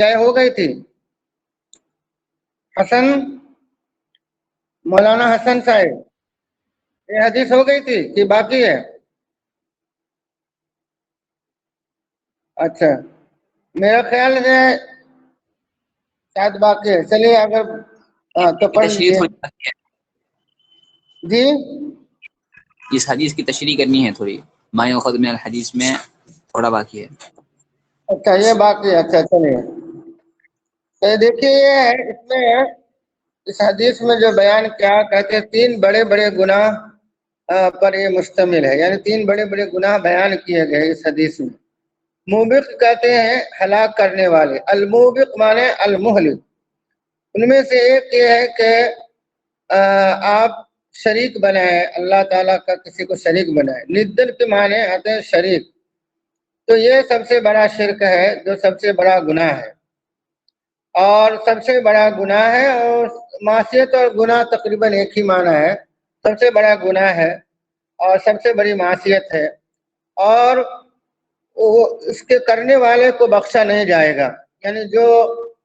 طے ہو گئی تھی؟ حسن، مولانا حسن صاحب، یہ حدیث ہو گئی تھی کہ باقی ہے؟ اچھا، میرا خیال ہے شاید باقی ہے. چلیے اگر تو پڑھ تشریح لیجیے. تھوڑی باقی ہے. جی، اس حدیث کی تشریح کرنی ہے تھوڑی. ما یؤخذ من الحدیث میں تھوڑا باقی ہے. اچھا یہ باقی ہے. اچھا چلیے. تو دیکھیے یہ ہے اس حدیث میں جو بیان کیا کہتے ہیں 3 بڑے بڑے گناہ پر یہ مشتمل ہے. یعنی 3 بڑے بڑے گناہ بیان کیے گئے اس حدیث میں. موبق کہتے ہیں ہلاک کرنے والے. الموبق مانے المہلک. ان میں سے ایک یہ ہے کہ آپ شریک بنائیں اللہ تعالیٰ کا، کسی کو شریک بنائیں. ندن کے معنی آتے ہیں شریک. تو یہ سب سے بڑا شرک ہے، جو سب سے بڑا گناہ ہے اور سب سے بڑا گناہ ہے. اور معصیت اور گناہ تقریباً ایک ہی معنی ہے. سب سے بڑا گناہ ہے اور سب سے بڑی معصیت ہے، اور اس کے کرنے والے کو بخشا نہیں جائے گا. یعنی جو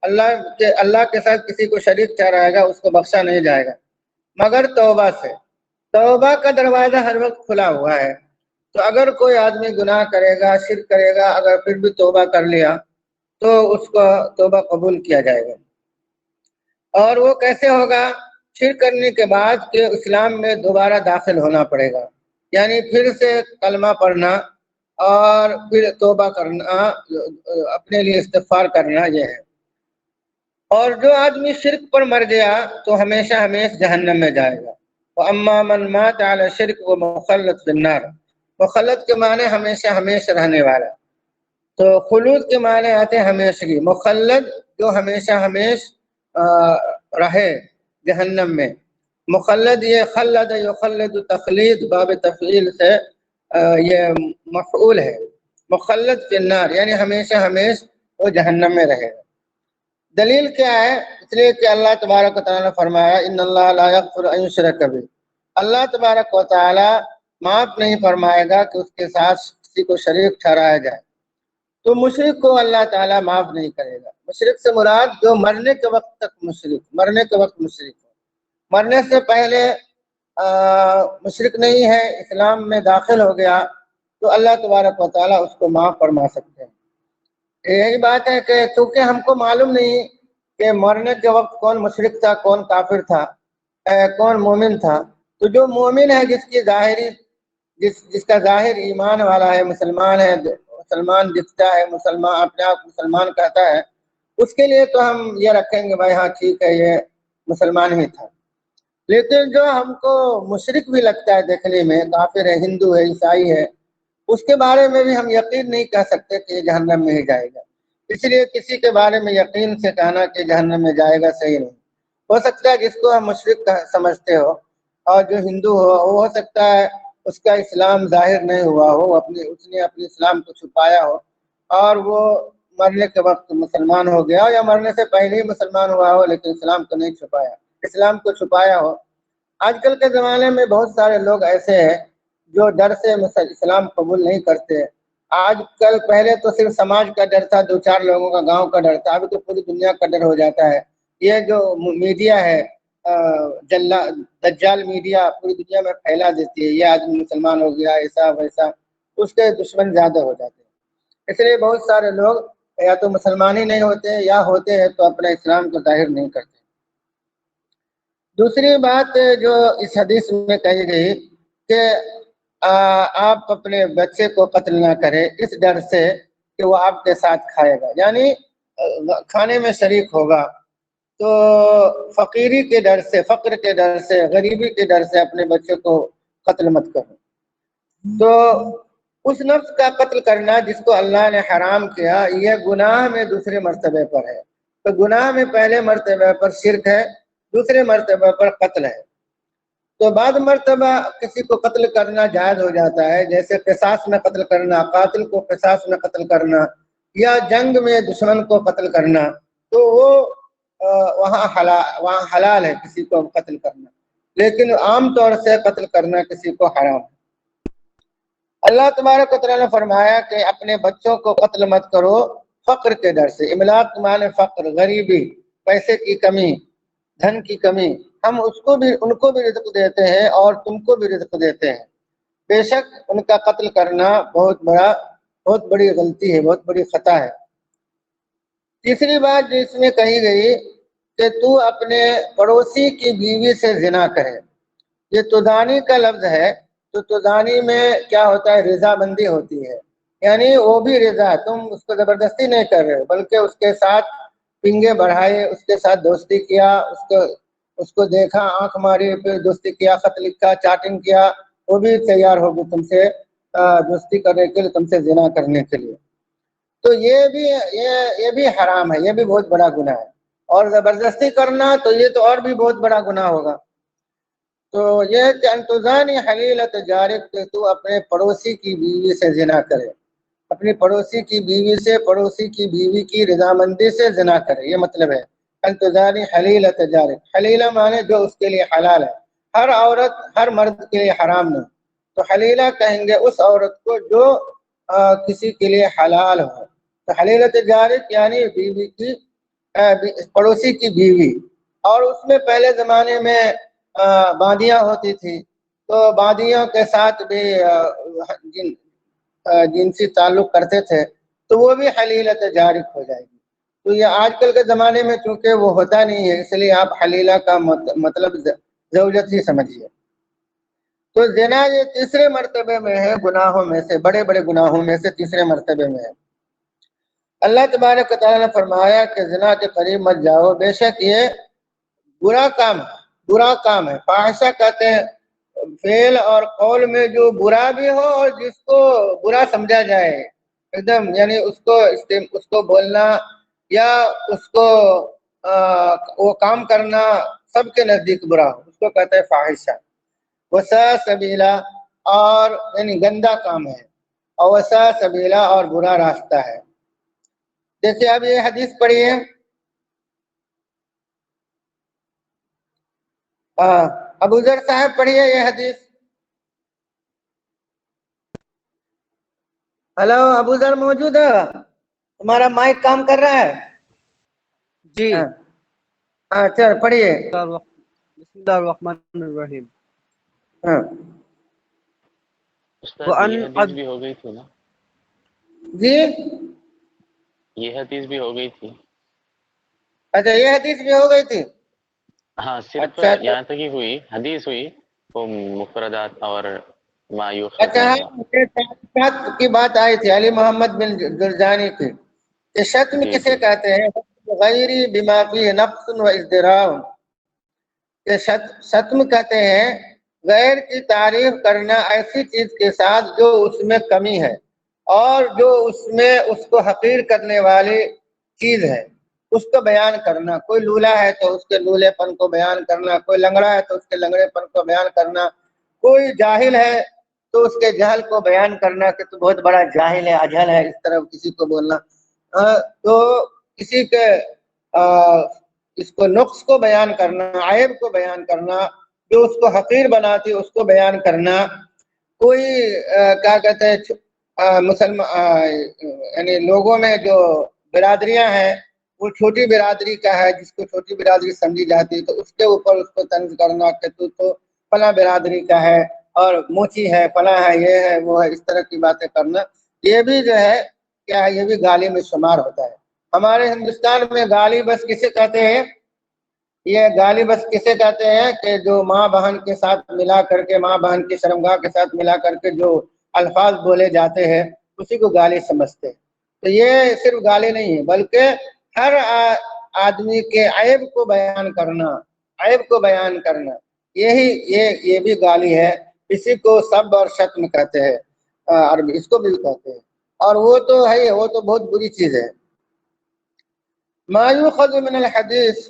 اللہ کے ساتھ کسی کو شریک ٹھہرائے گا اس کو بخشا نہیں جائے گا مگر توبہ سے. توبہ کا دروازہ ہر وقت کھلا ہوا ہے. تو اگر کوئی آدمی گناہ کرے گا، شرک کرے گا، اگر پھر بھی توبہ کر لیا تو اس کو توبہ قبول کیا جائے گا. اور وہ کیسے ہوگا؟ شرک کرنے کے بعد کہ اسلام میں دوبارہ داخل ہونا پڑے گا. یعنی پھر سے کلمہ پڑھنا اور پھر توبہ کرنا، اپنے لیے استغفار کرنا، یہ ہے. اور جو آدمی شرک پر مر گیا تو ہمیشہ ہمیشہ جہنم میں جائے گا. وَأَمَّا مَنْ مَاتَ عَلَى الشِّرْكِ وَمُخَلَّدٌ فِي النَّارِ. مخلد کے معنی ہمیشہ ہمیشہ رہنے والا. تو خلود کے معنی آتے ہیں ہمیشگی. مخلد جو ہمیشہ ہمیشہ رہے جہنم میں. مخلد یہ خلد یخلد تخلید باب تفعیل سے یہ مفعول ہے. مخلد فی النار یعنی ہمیشہ ہمیشہ وہ جہنم میں رہے گا. دلیل کیا ہے؟ اس لیے کہ اللہ تبارک و تعالیٰ نے فرمایا ان اللہ لا یغفر ان یشرک بہ. اللہ تبارک و تعالیٰ معاف نہیں فرمائے گا کہ اس کے ساتھ کسی کو شریک ٹھہرایا جائے. تو مشرک کو اللہ تعالیٰ معاف نہیں کرے گا. مشرک سے مراد جو مرنے کے وقت تک مشرک، مرنے کے وقت مشرک ہو. مرنے سے پہلے مشرک نہیں ہے، اسلام میں داخل ہو گیا تو اللہ تبارک و تعالیٰ اس کو معاف فرما سکتے ہیں. یہی بات ہے کہ چونکہ ہم کو معلوم نہیں کہ مرنے کے وقت کون مشرک تھا، کون کافر تھا، کون مومن تھا. تو جو مومن ہے، جس کا ظاہر ایمان والا ہے، مسلمان ہے، مسلمان دکھتا ہے، مسلمان اپنے آپ مسلمان کہتا ہے، اس کے لیے تو ہم یہ رکھیں گے بھائی ہاں ٹھیک ہے یہ مسلمان ہی تھا. لیکن جو ہم کو مشرک بھی لگتا ہے دیکھنے میں، کافر ہے، ہندو ہے، عیسائی ہے، اس کے بارے میں بھی ہم یقین نہیں کہہ سکتے کہ یہ جہنم میں ہی جائے گا. اس لیے کسی کے بارے میں یقین سے کہنا کہ جہنم میں جائے گا صحیح نہیں. ہو سکتا ہے جس کو ہم مشرک سمجھتے ہو اور جو ہندو ہو سکتا ہے اس کا اسلام ظاہر نہیں ہوا ہو، اس نے اپنے اسلام کو چھپایا ہو اور وہ مرنے کے وقت مسلمان ہو گیا، یا مرنے سے پہلے ہی مسلمان ہوا ہو لیکن اسلام کو نہیں چھپایا، اسلام کو چھپایا ہو. آج کل کے زمانے میں بہت سارے لوگ ایسے ہیں جو ڈر سے اسلام قبول نہیں کرتے. آج کل پہلے تو صرف سماج کا ڈر تھا، 2-4 لوگوں کا، گاؤں کا ڈر تھا. ابھی تو پوری دنیا کا ڈر ہو جاتا ہے. یہ جو میڈیا ہے، دجال میڈیا پوری دنیا میں پھیلا دیتی ہے، یہ آدمی مسلمان ہو گیا، ایسا ویسا، اس کے دشمن زیادہ ہو جاتے ہیں. اس لیے بہت سارے لوگ یا تو مسلمان ہی نہیں ہوتے یا ہوتے ہیں تو اپنا اسلام کو ظاہر نہیں کرتے. دوسری بات جو اس حدیث میں کہی گئی کہ آپ اپنے بچے کو قتل نہ کریں اس ڈر سے کہ وہ آپ کے ساتھ کھائے گا، یعنی کھانے میں شریک ہوگا. تو فقیری کے ڈر سے، فقر کے ڈر سے، غریبی کے ڈر سے اپنے بچے کو قتل مت کرو. تو اس نفس کا قتل کرنا جس کو اللہ نے حرام کیا، یہ گناہ میں دوسرے مرتبے پر ہے. تو گناہ میں پہلے مرتبہ پر شرک ہے، دوسرے مرتبہ پر قتل ہے. تو بعد مرتبہ کسی کو قتل کرنا جائز ہو جاتا ہے، جیسے قصاص میں قتل کرنا، قاتل کو قصاص میں قتل کرنا، یا جنگ میں دشمن کو قتل کرنا. تو وہ وہاں حلال ہے کسی کو قتل کرنا، لیکن عام طور سے قتل کرنا کسی کو حرام ہے. اللہ تبارک و تعالیٰ نے فرمایا کہ اپنے بچوں کو قتل مت کرو. فقر کے ڈر سے. املاق معنی فقر، غریبی، پیسے کی کمی، دھن کی کمی. ہم ان کو بھی رزق دیتے ہیں اور تم کو بھی رزق دیتے ہیں. بے شک ان کا قتل کرنا بہت بڑی غلطی ہے، بہت بڑی خطا ہے. تیسری بات جو اس میں کہی گئی کہ تو اپنے پڑوسی کی بیوی سے زنا کرے. یہ تدانی کا لفظ ہے. تو تدانی میں کیا ہوتا ہے؟ رضا بندی ہوتی ہے، یعنی وہ بھی رضا، تم اس کو زبردستی نہیں کر رہے بلکہ اس کے ساتھ پنگے بڑھائے، اس کے ساتھ دوستی کیا، اس کو دیکھا، آنکھ ماری، پھر دوستی کیا، خط لکھا، چاٹنگ کیا، وہ بھی تیار ہوگی تم سے دوستی کرنے کے لیے، تم سے زنا کرنے کے لیے. تو یہ بھی حرام ہے، یہ بھی بہت بڑا گناہ ہے. اور زبردستی کرنا تو یہ تو اور بھی بہت بڑا گناہ ہوگا. تو یہ ہے کہ انتظانی حلیلت جارک، کہ تو اپنے پڑوسی کی بیوی سے زنا کرے، اپنی پڑوسی کی بیوی سے، پڑوسی کی بیوی کی رضامندی سے زنا کرے. یہ مطلب ہے انتظانی حلیلت جارک. حلیلہ مانے جو اس کے لیے حلال ہے. ہر عورت ہر مرد کے لیے حرام نہیں. تو حلیلہ کہیں گے اس عورت کو جو کسی کے لیے حلال ہو. تو حلیلت جارک یعنی بیوی کی پڑوسی کی بیوی. اور اس میں پہلے زمانے میں باندیاں ہوتی تھی، تو باندیوں کے ساتھ بھی جنسی تعلق کرتے تھے، تو وہ بھی حلیلت جارک ہو جائے گی. تو یہ آج کل کے زمانے میں چونکہ وہ ہوتا نہیں ہے، اس لیے آپ حلیلہ کا مطلب زوجت ہی سمجھیے. تو زنا یہ تیسرے مرتبے میں ہے گناہوں میں سے، بڑے بڑے گناہوں میں سے تیسرے مرتبے میں ہے. اللہ تبارک و تعالیٰ نے فرمایا کہ زنا کے قریب مت جاؤ، بے شک یہ برا کام ہے. فاحشہ کہتے ہیں فعل اور قول میں جو برا بھی ہو اور جس کو برا سمجھا جائے ایک دم، یعنی اس کو بولنا یا اس کو وہ کام کرنا سب کے نزدیک برا ہو، اس کو کہتے ہیں فاحشہ. وسا سبیلا، اور یعنی گندا کام ہے. اور وسا سبیلا، اور برا راستہ ہے. دیکھیے اب یہ حدیث پڑھیے. ابو ذر صاحب پڑھیے یہ حدیث. ہلو ابو ذر موجود ہے؟ تمہارا مائک کام کر رہا ہے؟ جی. ہاں چل پڑھیے. بسم اللہ الرحمن الرحیم. استاد یہ حدیث بھی ہو گئی تھی نا؟ جی یہ حدیث بھی ہو گئی تھی. اچھا یہ حدیث بھی ہو گئی تھی. ہاں صرف اچھا یہاں تک ہی ہوئی، حدیث ہوئی وہ مفردات اور ما یؤخذ اچھا منها. کی بات آئی تھی علی محمد بن جرجانی کی کہ شتم جی کسے جی کہتے ہیں؟ غیری بما فیہ نقص و ازدراء. کہ شتم کہتے ہیں غیر کی تعریف کرنا ایسی چیز کے ساتھ جو اس میں کمی ہے اور جو اس میں اس کو حقیر کرنے والی چیز ہے، اس کو بیان کرنا. کوئی لولا ہے تو اس کے لولے پن کو بیان کرنا، کوئی لنگڑا ہے تو اس کے لنگڑے پن کو بیان کرنا، کوئی جاہل ہے تو اس کے جہل کو بیان کرنا کہ تو بہت بڑا جاہل ہے، اجہل ہے، اس طرح کسی کو بولنا. تو کسی کے اس کو نقص کو بیان کرنا، عیب کو بیان کرنا، جو اس کو حقیر بناتی اس کو بیان کرنا. کوئی کیا کہتے ہیں یعنی لوگوں میں جو برادریاں ہیں وہ چھوٹی برادری کا ہے، جس کو چھوٹی برادری سمجھی جاتی ہے تو اس کے اوپر اس کو طنز کرنا کہ تو فلاں برادری کا ہے اور موچی ہے، فلاں ہے، یہ ہے وہ ہے، اس طرح کی باتیں کرنا، یہ بھی جو ہے کیا ہے، یہ بھی گالی میں شمار ہوتا ہے. ہمارے ہندوستان میں گالی بس کسے کہتے ہیں؟ یہ گالی بس کسے کہتے ہیں کہ جو ماں بہن کے ساتھ ملا کر کے، ماں بہن کی شرمگاہ کے ساتھ ملا کر کے جو الفاظ بولے جاتے ہیں اسی کو گالی سمجھتے ہیں. تو یہ صرف گالی نہیں ہے بلکہ ہر آدمی کے عیب کو بیان کرنا، عیب کو بیان کرنا، یہ بھی گالی ہے. اسی کو سب اور شتم کہتے ہیں، عربی اس کو بھی کہتے ہیں. اور وہ تو ہے، وہ تو بہت بری چیز ہے. ما یؤخذ من الحدیث،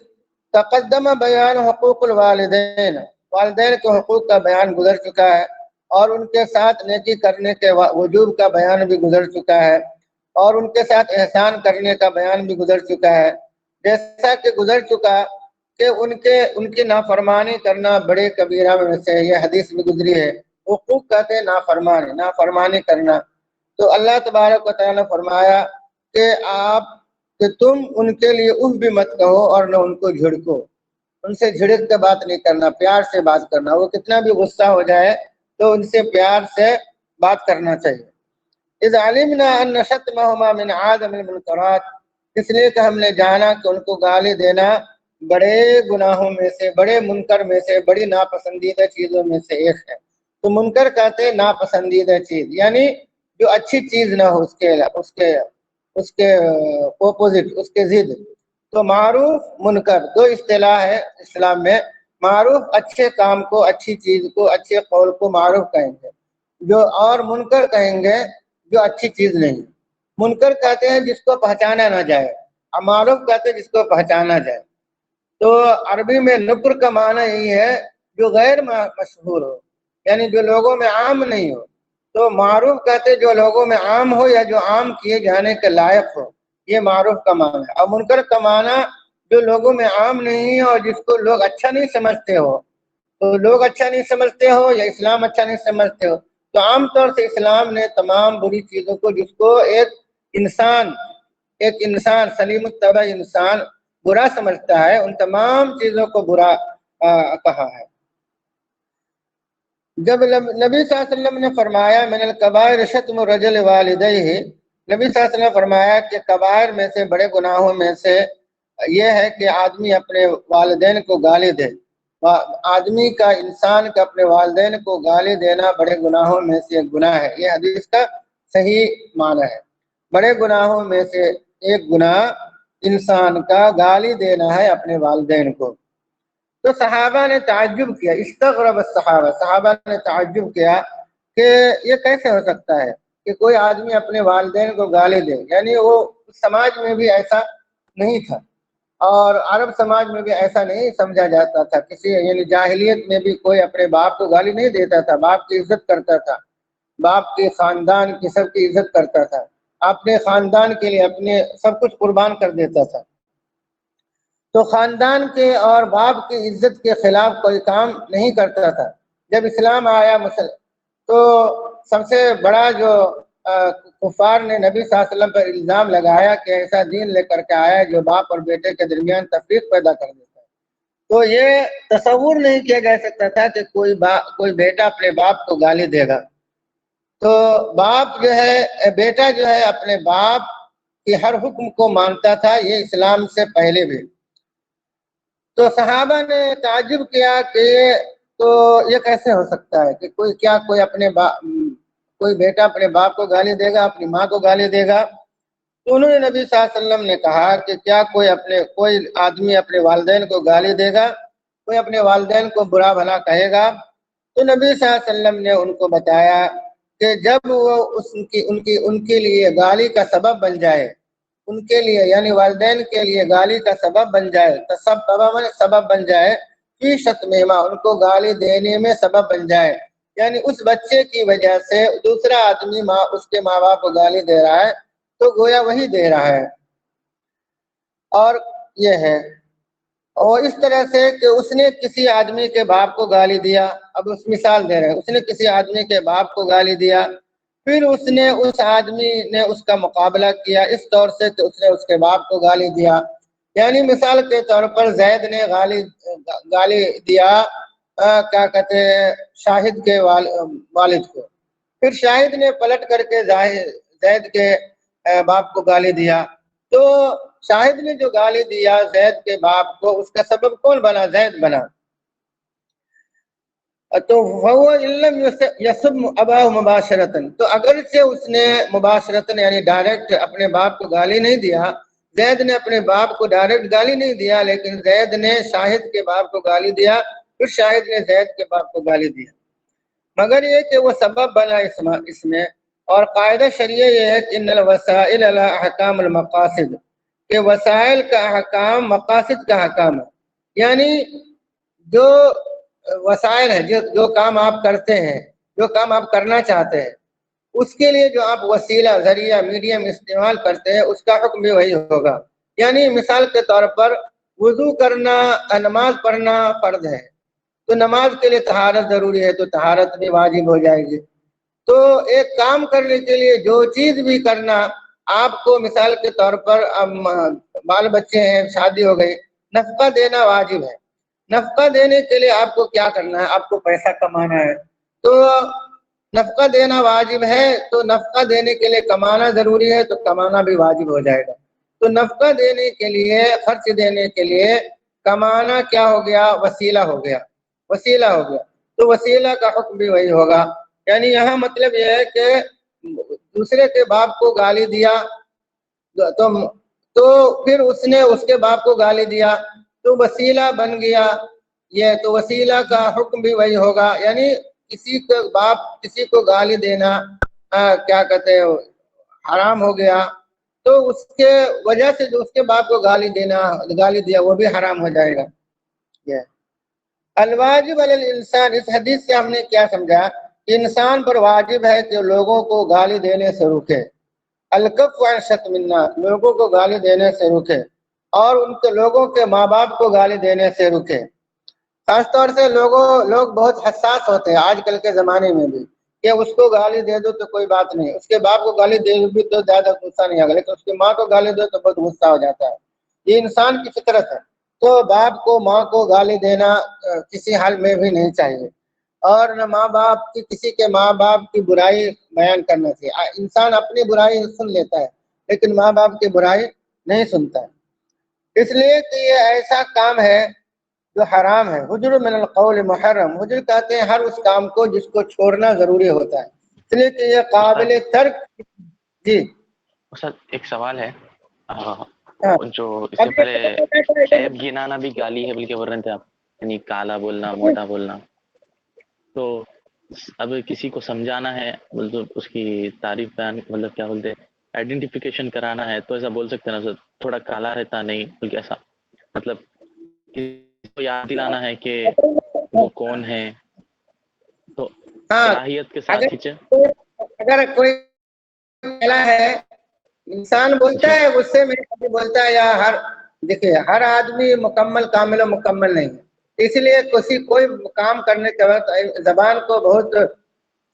تقدم بیان حقوق الوالدین. والدین کے حقوق کا بیان گزر چکا ہے اور ان کے ساتھ نیکی کرنے کے وجوب کا بیان بھی گزر چکا ہے اور ان کے ساتھ احسان کرنے کا بیان بھی گزر چکا ہے. جیسا کہ گزر چکا کہ ان کی نافرمانی کرنا بڑے کبیرہ میں سے، یہ حدیث بھی گزری ہے. حقوق کہتے ہیں نافرمانی کرنا. تو اللہ تبارک و تعالیٰ نے فرمایا کہ تم ان کے لیے اف بھی مت کہو اور نہ ان کو جھڑکو. ان سے جھڑک کے بات نہیں کرنا، پیار سے بات کرنا. وہ کتنا بھی غصہ ہو جائے تو ان سے پیار سے بات کرنا چاہیے. اذ علمنا ان شتمهما من عدم المنکرات، اس لیے کہ ہم نے جانا کہ ان کو گالی دینا بڑے گناہوں میں سے، بڑے منکر میں سے، بڑی ناپسندیدہ چیزوں میں سے ایک ہے. تو منکر کہتے ہیں ناپسندیدہ چیز، یعنی جو اچھی چیز نہ ہو، اس کے اپوزٹ، اس کے ضد. تو معروف منکر دو اصطلاح ہے اسلام میں. معروف اچھے کام کو، اچھی چیز کو، اچھے قول کو معروف کہیں گے، جو اور منکر کہیں گے جو اچھی چیز نہیں. منکر کہتے ہیں جس کو پہچانا نہ جائے، اور معروف کہتے ہیں جس کو پہچانا جائے. تو عربی میں نکر کا معنی یہی ہے جو غیر مشہور ہو، یعنی جو لوگوں میں عام نہیں ہو. تو معروف کہتے جو لوگوں میں عام ہو یا جو عام کیے جانے کے لائق ہو، یہ معروف کا معنی ہے. اور منکر کا معنی جو لوگوں میں عام نہیں ہے اور جس کو لوگ اچھا نہیں سمجھتے ہو. تو لوگ اچھا نہیں سمجھتے ہو یا اسلام اچھا نہیں سمجھتے ہو. تو عام طور سے اسلام نے تمام بری چیزوں کو، جس کو ایک انسان سلیم الطبع انسان برا سمجھتا ہے، ان تمام چیزوں کو برا کہا ہے. جب نبی صلی اللہ علیہ وسلم نے فرمایا من الکبائر شتم الرجل والدیہ، نبی صلی اللہ علیہ وسلم نے فرمایا کہ کبائر میں سے، بڑے گناہوں میں سے یہ ہے کہ آدمی اپنے والدین کو گالی دے. آدمی کا، انسان کا اپنے والدین کو گالی دینا بڑے گناہوں میں سے ایک گناہ ہے. یہ حدیث کا صحیح معنی ہے. بڑے گناہوں میں سے ایک گناہ انسان کا گالی دینا ہے اپنے والدین کو. تو صحابہ نے تعجب کیا، استغرب الصحابہ، صحابہ نے تعجب کیا کہ یہ کیسے ہو سکتا ہے کہ کوئی آدمی اپنے والدین کو گالی دے. یعنی وہ سماج میں بھی ایسا نہیں تھا، اور عرب سماج میں بھی ایسا نہیں سمجھا جاتا تھا. یعنی جاہلیت میں بھی کوئی اپنے باپ کو گالی نہیں دیتا تھا، باپ کی عزت کرتا تھا، باپ کے خاندان کی سب کی عزت کرتا تھا، اپنے خاندان کے لیے اپنے سب کچھ قربان کر دیتا تھا. تو خاندان کے اور باپ کی عزت کے خلاف کوئی کام نہیں کرتا تھا. جب اسلام آیا تو سب سے بڑا جو کفار نے نبی صلی اللہ علیہ وسلم پر الزام لگایا کہ ایسا دین لے کر کے آیا جو باپ اور بیٹے کے درمیان تفریق پیدا کر دیتا ہے. تو یہ تصور نہیں کیا جا سکتا تھا کہ کوئی بیٹا اپنے باپ کو گالی دے گا. تو باپ جو ہے، بیٹا جو ہے اپنے باپ کی ہر حکم کو مانتا تھا، یہ اسلام سے پہلے بھی. تو صحابہ نے تعجب کیا کہ یہ کیسے ہو سکتا ہے کہ کوئی بیٹا اپنے باپ کو گالی دے گا، اپنی ماں کو گالی دے گا. تو انہوں نے نبی صلی اللہ علیہ وسلم نے کہا کہ کیا کوئی آدمی اپنے والدین کو گالی دے گا، کوئی اپنے والدین کو برا بھلا کہے گا؟ تو نبی صلی اللہ علیہ وسلم نے ان کو بتایا کہ جب وہ ان کے لیے گالی کا سبب بن جائے، ان کے لیے یعنی والدین کے لیے گالی کا سبب بن جائے، سبب بن جائے فی شتمہما، ان کو گالی دینے میں سبب بن جائے، یعنی اس بچے کی وجہ سے دوسرا آدمی اس کے ماں باپ کو گالی دے رہا ہے تو گویا وہی دے رہا ہے. اور یہ ہے، اور اس طرح سے کہ اس نے کسی آدمی کے باپ کو گالی دیا. اب اس مثال دے رہے ہیں، اس نے کسی آدمی کے باپ کو گالی دیا، پھر اس آدمی نے اس کا مقابلہ کیا اس طور سے کہ اس نے اس کے باپ کو گالی دیا. یعنی مثال کے طور پر زید نے گالی دیا کیا کہتے ہیں شاہد کے والد کو، پھر شاہد نے پلٹ کر کے زید کے باپ کو گالی دیا. تو شاہد نے جو گالی دیا زید کے باپ کو، اس کا سبب کون بنا؟ زید بنا. تو وہ علم یسب اباہ مباشرتن، تو اگرچہ اس نے مباشرتن یعنی ڈائریکٹ اپنے باپ کو گالی نہیں دیا، زید نے اپنے باپ کو ڈائریکٹ گالی نہیں دیا، لیکن زید نے شاہد کے باپ کو گالی دیا، پھر شاہد نے زید کے باپ کو گالی دیا، مگر یہ کہ وہ سبب بنا اس میں. اور قاعدہ شریعہ یہ ہے کہ ان الوسائل علی احکام المقاصد، کہ وسائل کا احکام مقاصد کا احکام ہے. یعنی جو وسائل ہیں، جو کام آپ کرتے ہیں، جو کام آپ کرنا چاہتے ہیں، اس کے لیے جو آپ وسیلہ، ذریعہ، میڈیم استعمال کرتے ہیں، اس کا حکم بھی وہی ہوگا. یعنی مثال کے طور پر وضو کرنا، نماز پڑھنا فرض ہے، تو نماز کے لیے طہارت ضروری ہے، تو طہارت بھی واجب ہو جائے گی. تو ایک کام کرنے کے لیے جو چیز بھی کرنا آپ کو مثال کے طور پر بال بچے ہیں، شادی ہو گئی، نفقہ دینا واجب ہے. نفقہ دینے کے لیے آپ کو کیا کرنا ہے؟ آپ کو پیسہ کمانا ہے. تو نفقہ دینا واجب ہے، تو نفقہ دینے کے لیے کمانا ضروری ہے، تو کمانا بھی واجب ہو جائے گا. تو نفقہ دینے کے لیے، خرچ دینے کے لیے کمانا کیا ہو گیا؟ وسیلہ ہو گیا، وسیلہ ہو گیا. تو وسیلہ کا حکم بھی وہی ہوگا. یعنی یہاں مطلب یہ ہے کہ دوسرے کے باپ کو گالی دیا تو پھر اس نے اس کے باپ کو گالی دیا تو وسیلہ بن گیا یہ، تو وسیلہ کا حکم بھی وہی ہوگا. یعنی کسی کو باپ کسی کو گالی دینا کیا کہتے ہیں حرام ہو گیا، تو اس کے وجہ سے جو اس کے باپ کو گالی دیا وہ بھی حرام ہو جائے گا. یہ الواجب علی الانسان، اس حدیث سے ہم نے کیا سمجھا کہ انسان پر واجب ہے کہ لوگوں کو گالی دینے سے روکے. الکف عن شتم الناس، لوگوں کو گالی دینے سے روکے، اور ان کے لوگوں کے ماں باپ کو گالی دینے سے روکے. خاص طور سے لوگ بہت حساس ہوتے ہیں آج کل کے زمانے میں بھی، کہ اس کو گالی دے دو تو کوئی بات نہیں، اس کے باپ کو گالی دے دو بھی تو زیادہ غصہ نہیں آگا، لیکن اس کی ماں کو گالی دو تو بہت غصہ ہو جاتا ہے. یہ انسان کی فطرت ہے. تو باپ کو ماں کو گالی دینا کسی حال میں بھی نہیں چاہیے، اور نہ ماں باپ کی کسی کے ماں باپ کی برائی بیان کرنا چاہیے. انسان اپنی برائی سن لیتا ہے لیکن ماں باپ کی برائی نہیں سنتا ہے، اس لیے کہ یہ ایسا کام ہے جو حرام ہے. حجر من القول محرم، حجر کہتے ہیں ہر اس کام کو جس کو چھوڑنا ضروری ہوتا ہے، اس لیے کہ یہ قابل ترک. جی استاد ایک سوال ہے، ہاں. جو اس سے پہلے عیب گنانا بھی گالی ہے بلکہ ورنہ تھے آپ، یعنی کالا بولنا، موٹا بولنا. تو اب کسی کو سمجھانا ہے، مطلب اس کی تعریف بیان، مطلب کیا بولتے ہیں، آئیڈینٹیفیکیشن کرانا ہے، تو ایسا بول سکتے ہیں نا تھوڑا کالا رہتا نہیں بلکہ ایسا، مطلب کسی کو یاد دلانا ہے کہ وہ کون ہے، تو ہاں، صلاحیت کے ساتھ ہی اگر کوئی کلا ہے، انسان بولتا جی ہے غصے میں کبھی بولتا ہے، یا دیکھیے ہر آدمی مکمل کامل و مکمل نہیں ہے، اس لیے کوئی کام کرنے کے وقت زبان کو بہت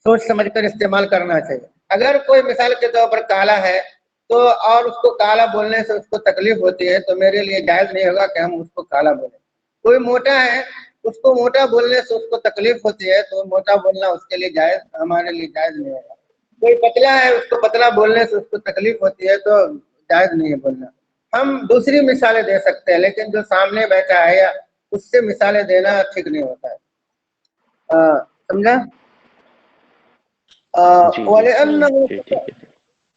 سوچ سمجھ کر استعمال کرنا چاہیے. اگر کوئی مثال کے طور پر کالا ہے تو اور اس کو کالا بولنے سے اس کو تکلیف ہوتی ہے تو میرے لیے جائز نہیں ہوگا کہ ہم اس کو کالا بولیں. کوئی موٹا ہے، اس کو موٹا بولنے سے اس کو تکلیف ہوتی ہے تو موٹا بولنا اس کے لیے جائز، ہمارے لیے جائز نہیں ہوگا. کوئی پتلا ہے، اس کو پتلا بولنے سے اس کو تکلیف ہوتی ہے تو جائز نہیں ہے بولنا. ہم دوسری مثالیں دے سکتے ہیں لیکن جو سامنے بیٹھا ہے یا اس سے مثالیں دینا ٹھیک نہیں ہوتا ہے. سمجھا؟ جی وَلِأَنَّهُ جی ٹھیک ہے.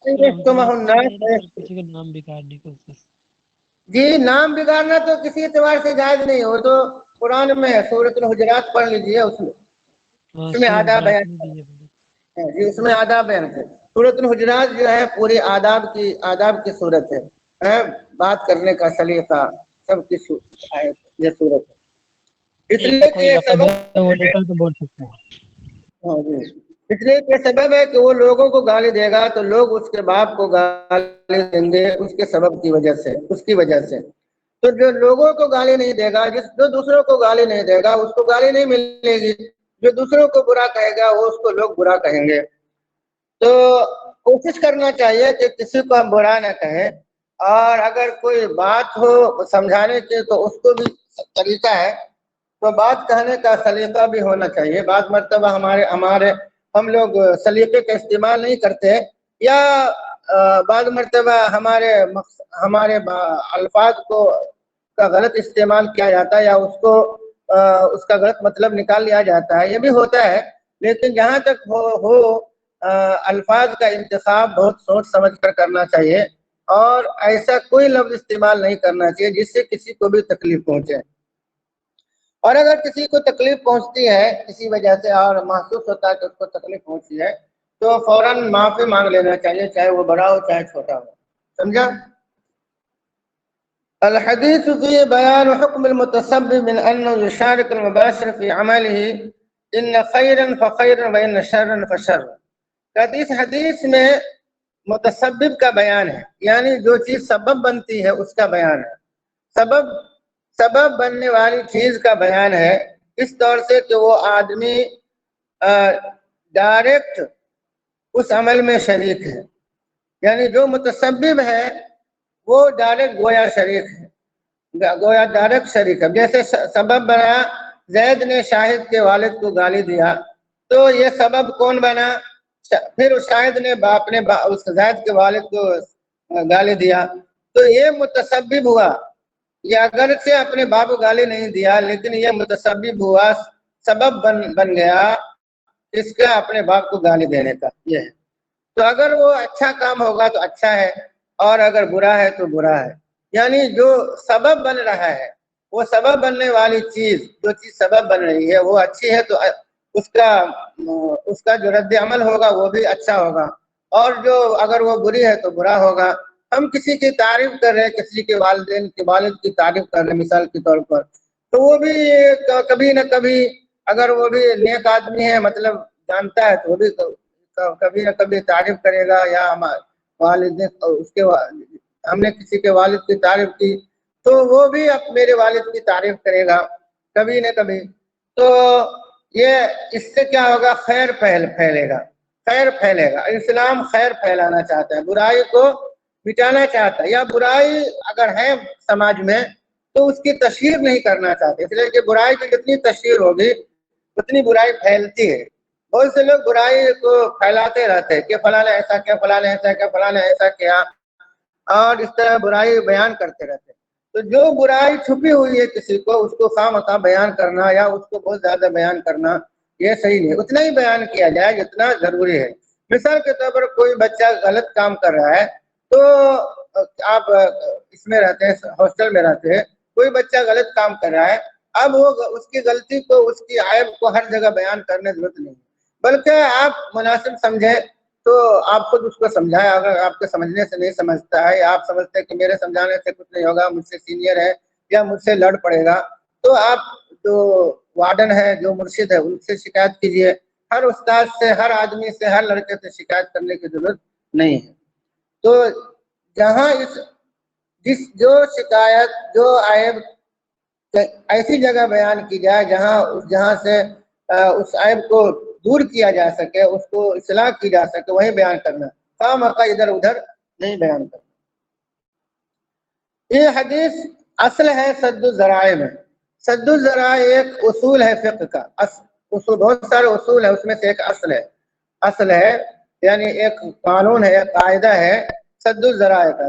يَشْتُمَهُ النَّاسُ، کسی کا نام بگاڑنے کو. جی نام بگاڑنا تو کسی اعتبار سے جائز نہیں ہو، تو قرآن میں ہے، سورۃ الحجرات پڑھ لیجیے، اس میں آداب بیان جی، اس میں آداب بیان ہے. سورۃ الحجرات جو ہے پوری آداب کی صورت ہے، بات کرنے کا سلیقہ سب کی یہ صورت ہے. اس لیے کہ یہ سبب تو بول سکتے ہیں. اس لیے یہ سبب ہے کہ وہ لوگوں کو گالی دے گا تو لوگ اس کے باپ کو گالی دیں گے اس کے سبب کی وجہ سے، اس کی وجہ سے. تو جو لوگوں کو گالی نہیں دے گا، جو دوسروں کو گالی نہیں دے گا اس کو گالی نہیں ملے گی. جو دوسروں کو برا کہے گا وہ اس کو لوگ برا کہیں گے. تو کوشش کرنا چاہیے کہ کسی کو ہم برا نہ کہیں، اور اگر کوئی بات ہو سمجھانے کی تو اس کو بھی طریقہ ہے، تو بات کہنے کا سلیقہ بھی ہونا چاہیے. بعض مرتبہ ہم لوگ سلیقے کا استعمال نہیں کرتے، یا بعض مرتبہ ہمارے الفاظ کا غلط استعمال کیا جاتا ہے، یا اس کا غلط مطلب نکال لیا جاتا ہے، یہ بھی ہوتا ہے. لیکن جہاں تک ہو الفاظ کا انتخاب بہت سوچ سمجھ کر کرنا چاہیے، اور ایسا کوئی لفظ استعمال نہیں کرنا چاہیے جس سے کسی کو بھی تکلیف پہنچے. اور اگر کسی کو تکلیف پہنچتی ہے کسی وجہ سے اور محسوس ہوتا ہے کہ اس کو تکلیف پہنچتی ہے تو فوراً معافی مانگ لینا چاہیے، چاہے وہ بڑا ہو چاہے چھوٹا ہو. سمجھا؟ الحدیث فی بیان حکم المتسبب من انه يشارك المباشر في عمله ان خیرا فخیرا وان شرا فشر. حدیث میں متسبب کا بیان ہے، یعنی جو چیز سبب بنتی ہے اس کا بیان ہے، سبب بننے والی چیز کا بیان ہے، اس طور سے کہ وہ آدمی ڈائریکٹ اس عمل میں شریک ہے. یعنی جو متسبب ہے وہ ڈائریکٹ گویا شریک ہے، گویا ڈائریکٹ شریک ہے. جیسے سبب بنا زید نے شاہد کے والد کو گالی دیا، تو یہ سبب کون بنا؟ پھر شاہد نے اپنے اس زید کے والد کو گالی دیا، تو یہ متسبب ہوا. یہ اگرچہ اپنے باپ کو گالی نہیں دیا لیکن یہ متسبب ہوا، سبب بن گیا اس کا اپنے باپ کو گالی دینے کا. یہ ہے. تو اگر وہ اچھا کام ہوگا تو اچھا ہے، اور اگر برا ہے تو برا ہے. یعنی جو سبب بن رہا ہے، وہ سبب بننے والی چیز، جو چیز سبب بن رہی ہے وہ اچھی ہے تو اس کا جو رد عمل ہوگا وہ بھی اچھا ہوگا، اور جو اگر وہ بری ہے تو برا ہوگا. ہم کسی کی تعریف کر رہے ہیں، کسی کے والدین کے والد کی تعریف کر رہے ہیں مثال کے طور پر، تو وہ بھی کبھی نہ کبھی اگر وہ بھی نیک آدمی ہے، مطلب جانتا ہے، تو وہ بھی کبھی نہ کبھی تعریف کرے گا. یا والد اس کے ہم نے کسی کے والد کی تعریف کی تو وہ بھی اب میرے والد کی تعریف کرے گا کبھی نہ کبھی. تو یہ اس سے کیا ہوگا؟ خیر پھیلے گا، خیر پھیلے گا. اسلام خیر پھیلانا چاہتا ہے، برائی کو مٹانا چاہتا ہے. یا برائی اگر ہے سماج میں تو اس کی تشہیر نہیں کرنا چاہتے، اس لیے کہ برائی کی جتنی تشہیر ہوگی اتنی برائی پھیلتی ہے. بہت سے لوگ برائی کو پھیلاتے رہتے ہیں کہ فلاں نے ایسا کیا، فلاں نے ایسا کیا، فلاں نے ایسا کیا، اور اس طرح برائی بیان کرتے رہتے ہیں. تو جو برائی چھپی ہوئی ہے کسی کو، اس کو خواہ بیان کرنا یا اس کو بہت زیادہ بیان کرنا یہ صحیح نہیں. اتنا ہی بیان کیا جائے جتنا ضروری ہے. مثال کے طور پر کوئی بچہ غلط کام کر رہا ہے، تو آپ اس میں رہتے ہیں، ہاسٹل میں رہتے ہیں، کوئی بچہ غلط کام کر رہا ہے، اب وہ اس کی غلطی کو، اس کی عیب کو ہر جگہ بیان کرنے کی ضرورت نہیں، بلکہ آپ مناسب سمجھے تو آپ خود اس کو سمجھائیں. اگر آپ کے سمجھنے سے نہیں سمجھتا ہے، یا آپ سمجھتے ہیں کہ میرے سمجھانے سے کچھ نہیں ہوگا، مجھ سے سینئر ہے یا مجھ سے لڑ پڑے گا، تو آپ جو وارڈن ہے، جو مرشد ہے، ان سے شکایت کیجیے. ہر استاد سے، ہر آدمی سے، ہر لڑکے سے شکایت کرنے کی ضرورت نہیں ہے. تو جہاں جو شکایت، جو عیب ایسی جگہ بیان کی جائے جہاں سے اس عیب کو دور کیا جا سکے، اس کو اصلاح کی جا سکے، وہی بیان کرنا، خواہ ادھر ادھر نہیں بیان کرنا. یہ حدیث اصل ہے سد الذرائع میں. سد الذرائع ایک اصول ہے فقہ کا، اصول بہت سارے اصول ہے، اس میں سے ایک اصل ہے، یعنی ایک قانون ہے، قاعدہ ہے سد الذرائع کا.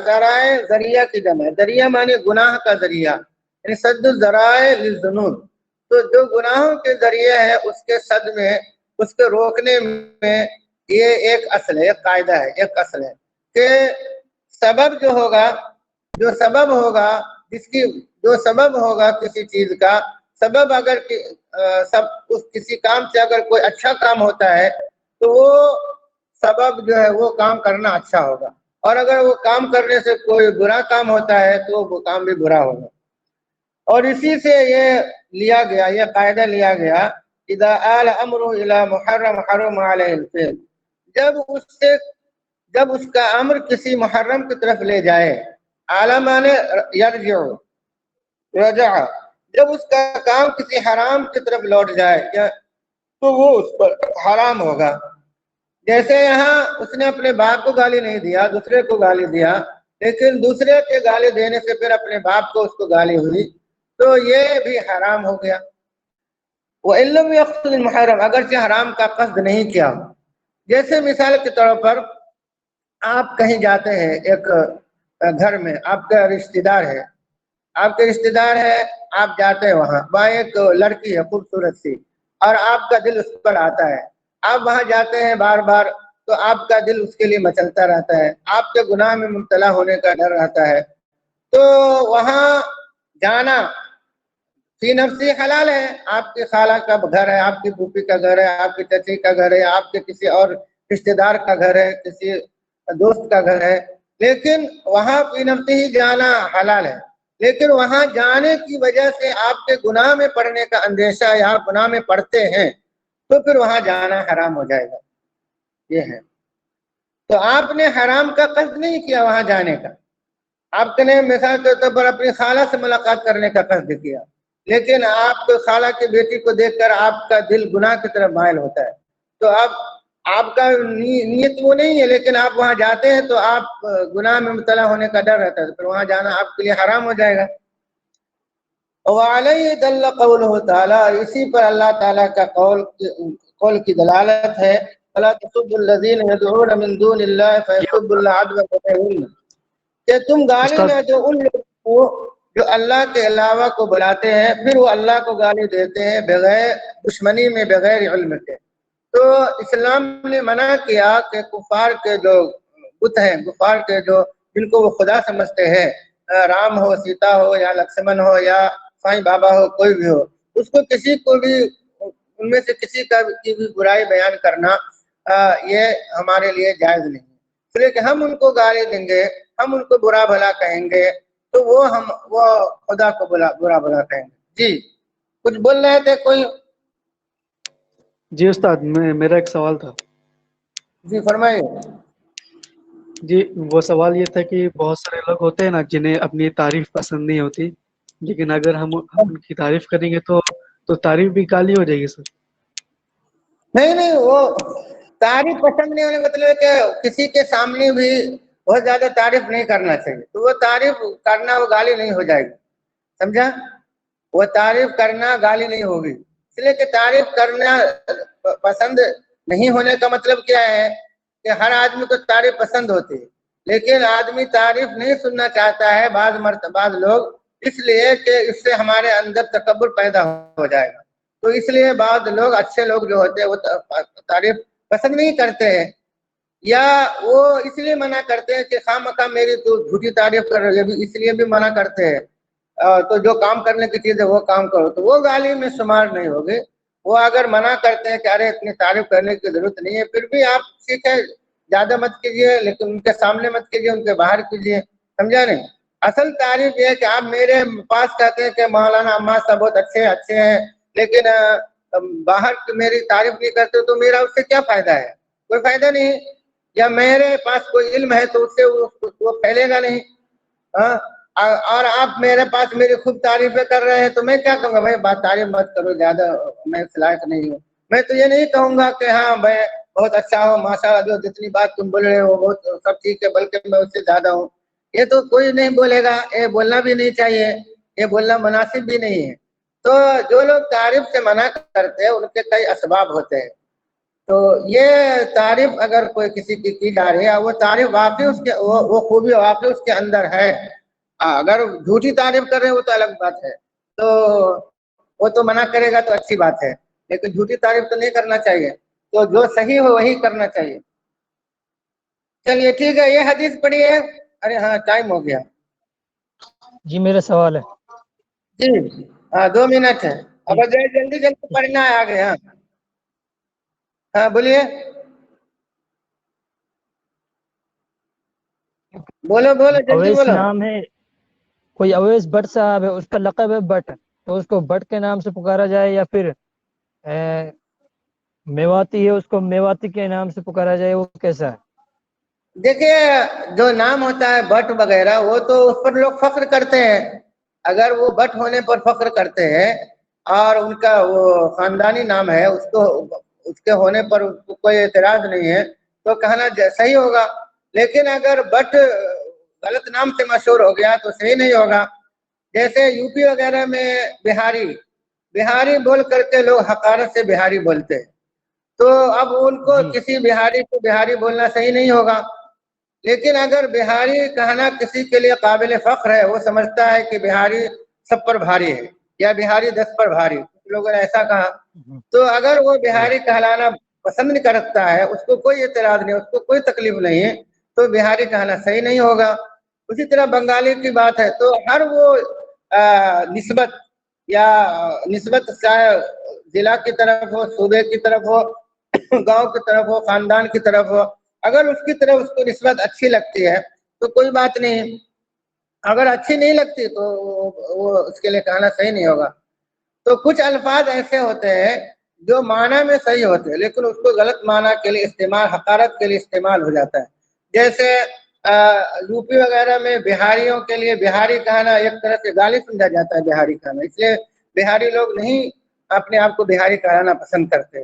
ذرائع ذریعہ کی جمع ہے. ذریعہ معنی گناہ کا ذریعہ، یعنی سد الذرائع للذنوب. تو جو گناہوں کے ذریعے ہے اس کے صد میں، اس کے روکنے میں یہ ایک اصل ہے، ایک قاعدہ ہے، ایک اصل ہے کہ سبب جو سبب ہوگا کسی چیز کا، سبب اگر کسی کام سے اگر کوئی اچھا کام ہوتا ہے تو وہ سبب جو ہے وہ کام کرنا اچھا ہوگا، اور اگر وہ کام کرنے سے کوئی برا کام ہوتا ہے تو وہ کام بھی برا ہوگا. اور اسی سے یہ قاعدہ لیا گیا اذا آل امر الى محرم حرم علیہ الفعل. جب اس کا امر کسی محرم کی طرف لے جائے، اعلی معنی رجع، جب اس کا کام کسی حرام کی طرف لوٹ جائے تو وہ اس پر حرام ہوگا. جیسے یہاں اس نے اپنے باپ کو گالی نہیں دیا، دوسرے کو گالی دیا، لیکن دوسرے کے گالی دینے سے پھر اپنے باپ کو اس کو گالی ہوئی، تو یہ بھی حرام ہو گیا. وَإِن لَّمْ يَقْصِدِ الْمُحَرَّمَ، اگرچہ حرام کا قصد نہیں کیا. جیسے مثال کے طور پر آپ کہیں جاتے ہیں، ایک گھر میں آپ کا رشتہ دار ہے، آپ جاتے ہیں وہاں ایک لڑکی ہے خوبصورت سی، اور آپ کا دل اس پر آتا ہے، آپ وہاں جاتے ہیں بار بار، تو آپ کا دل اس کے لیے مچلتا رہتا ہے، آپ کے گناہ میں مبتلا ہونے کا ڈر رہتا ہے. تو وہاں جانا فی نفسی حلال ہے. آپ کی خالہ کا گھر ہے، آپ کی پھوپھی کا گھر ہے، آپ کی چچی کا گھر ہے، آپ کے کسی اور رشتہ دار کا گھر ہے، کسی دوست کا گھر ہے، لیکن وہاں فی نفسی ہی جانا حلال ہے. لیکن وہاں جانے کی وجہ سے آپ کے گناہ میں پڑنے کا اندیشہ، یا گناہ میں پڑتے ہیں تو پھر وہاں جانا حرام ہو جائے گا. یہ ہے. تو آپ نے حرام کا قصد نہیں کیا وہاں جانے کا، آپ نے مثال کے طور پر اپنی خالہ سے ملاقات کرنے کا قصد کیا، لیکن آپ کو خالہ کی بیٹی کو دیکھ کر آپ کا دل گناہ کی طرف مائل ہوتا ہے، تو اب آپ کا نیت وہ نہیں ہے، لیکن آپ وہاں جاتے ہیں تو آپ گناہ میں مبتلا ہونے کا ڈر رہتا ہے، پھر وہاں جانا آپ کے لیے حرام ہو جائے گا۔ وعلیہ دل قولہ تعالیٰ، اسی پر اللہ تعالیٰ کا قول کی دلالت ہے، فلا تسبوا الذین یدعون من دون اللہ فیسبوا اللہ عدوا بغیر علم، کہ تم گالی استاد نہ دو ان لوگوں کو جو اللہ کے علاوہ کو بلاتے ہیں، پھر وہ اللہ کو گالی دیتے ہیں بغیر دشمنی میں، بغیر علم کے۔ تو اسلام نے منع کیا کہ کفار کے جو بت ہیں، کفار کے جو جن کو وہ خدا سمجھتے ہیں، رام ہو، سیتا ہو، یا لکشمن ہو، یا سائیں بابا ہو، کوئی بھی ہو، اس کو کسی کو بھی ان میں سے کسی کی بھی برائی بیان کرنا یہ ہمارے لیے جائز نہیں، اس لیے کہ ہم ان کو گالی دیں گے، ہم ان کو برا بھلا کہیں گے تو وہ خدا کو برا بھلا کہیں گے۔ جی کچھ بول رہے تھے کوئی؟ جی استاد، میرا ایک سوال تھا۔ جی فرمائیے۔ جی وہ سوال یہ تھا کہ بہت سارے لوگ ہوتے ہیں نا جنہیں اپنی تعریف پسند نہیں ہوتی، لیکن اگر ہم ان کی تعریف کریں گے تو تعریف بھی گالی ہو جائے گی سر؟ نہیں، وہ تعریف پسند نہیں ہونے کا مطلب ہے کہ کسی کے سامنے بھی بہت زیادہ تعریف نہیں کرنا چاہیے، تو وہ تعریف کرنا وہ گالی نہیں ہو جائے گی، سمجھا؟ وہ تعریف کرنا گالی نہیں ہوگی، اس لیے کہ تعریف کرنا پسند نہیں ہونے کا مطلب کیا ہے کہ ہر آدمی کو تعریف پسند ہوتی ہے، لیکن آدمی تعریف نہیں سننا چاہتا ہے بعض لوگ، اس لیے کہ اس سے ہمارے اندر تکبر پیدا ہو جائے گا، تو اس لیے بعض لوگ، اچھے لوگ جو ہوتے ہیں وہ تعریف پسند نہیں کرتے ہیں، یا وہ اس لیے منع کرتے ہیں کہ خواہ میری تو جھوٹی تعریف کر رہی ہے، اس لیے بھی منع کرتے ہیں، تو جو کام کرنے کی چیز ہے وہ کام کرو، تو وہ گالی میں شمار نہیں ہوگی۔ وہ اگر منع کرتے ہیں کہ ارے اتنی تعریف کرنے کی ضرورت نہیں ہے، پھر بھی آپ سیکھیں، زیادہ مت کیجیے، لیکن ان کے سامنے مت کیجیے، ان کے باہر کیجیے، سمجھا نہیں؟ اصل تعریف یہ ہے کہ آپ میرے پاس کہتے ہیں کہ مولانا عمار صاحب بہت اچھے ہیں، لیکن باہر میری تعریف نہیں کرتے تو میرا اس سے کیا فائدہ ہے؟ کوئی فائدہ نہیں، یا میرے پاس کوئی علم ہے تو اس سے وہ پھیلے گا نہیں، اور آپ میرے پاس میری خوب تعریفیں کر رہے ہیں تو میں کیا کہوں گا؟ بھائی بات تعریف مت کرو زیادہ، میں اس لائق نہیں ہوں۔ میں تو یہ نہیں کہوں گا کہ ہاں بھائی بہت اچھا ہو، ماشاءاللہ جو جتنی بات تم بول رہے ہو بہت سب ٹھیک ہے، بلکہ میں اس سے زیادہ ہوں، یہ تو کوئی نہیں بولے گا، یہ بولنا بھی نہیں چاہیے، یہ بولنا مناسب بھی نہیں ہے۔ تو جو لوگ تعریف سے منع کرتے ہیں ان کے کئی اسباب ہوتے ہیں، تو یہ تعریف اگر کوئی کسی کی جا رہی ہے، وہ تعریف واقعی اس کے وہ خوبی واقعی اس کے اندر ہے، اگر جھوٹی تعریف کر رہے ہیں وہ تو الگ بات ہے، تو وہ تو منع کرے گا تو اچھی بات ہے، لیکن جھوٹی تعریف تو نہیں کرنا چاہیے، تو جو صحیح ہو وہی کرنا چاہیے۔ چلیے ٹھیک ہے، یہ حدیث پڑھی ہے۔ ارے ہاں ٹائم ہو گیا جی میرا سوال ہے۔ جی، ہاں 2 منٹ ہے، اب جلدی پڑھنا ہے آگے۔ ہاں بولیے، بولو جلدی اویس بولو۔ نام ہے، کوئی اویس بٹ صاحب ہے، اس کا لقب ہے بٹ، تو اس کو بٹ کے نام سے پکارا جائے یا پھر میواتی ہے اس کو میواتی کے نام سے پکارا جائے، وہ کیسا ہے؟ دیکھیے جو نام ہوتا ہے بٹ وغیرہ وہ تو اس پر لوگ فخر کرتے ہیں، اگر وہ بٹ ہونے پر فخر کرتے ہیں اور ان کا وہ خاندانی نام ہے، اس کے ہونے پر کوئی اعتراض نہیں ہے تو کہنا صحیح ہوگا، لیکن اگر بٹ غلط نام سے مشہور ہو گیا تو صحیح نہیں ہوگا۔ جیسے یو پی وغیرہ میں بہاری بول کر کے لوگ حقارت سے بہاری بولتے ہیں، تو اب ان کو جی کسی بہاری کو بہاری بولنا صحیح نہیں ہوگا، لیکن اگر بہاری کہنا کسی کے لیے قابل فخر ہے، وہ سمجھتا ہے کہ بہاری سب پر بھاری ہے یا بہاری 10 پر بھاری، کچھ لوگوں نے ایسا کہا، تو اگر وہ بہاری کہلانا پسند کرتا ہے، اس کو کوئی اعتراض نہیں، اس کو کوئی تکلیف نہیں ہے، تو بہاری کہنا صحیح نہیں ہوگا۔ اسی طرح بنگالی کی بات ہے تو ہر وہ نسبت چاہے ضلع کی طرف ہو، صوبے کی طرف ہو، گاؤں کی طرف ہو، خاندان کی طرف ہو، اگر اس کی طرف اس کو نسبت اچھی لگتی ہے تو کوئی بات نہیں، اگر اچھی نہیں لگتی تو وہ اس کے لیے کہنا صحیح نہیں ہوگا۔ تو کچھ الفاظ ایسے ہوتے ہیں جو معنی میں صحیح ہوتے ہیں لیکن اس کو غلط معنی کے لیے استعمال، حقارت کے لیے استعمال ہو جاتا ہے، جیسے یو پی وغیرہ میں بہاریوں کے لیے بہاری کہنا ایک طرح سے گالی سمجھا جاتا ہے، بہاری کہنا، اس لیے بہاری لوگ نہیں اپنے آپ کو بہاری کہلانا پسند کرتے۔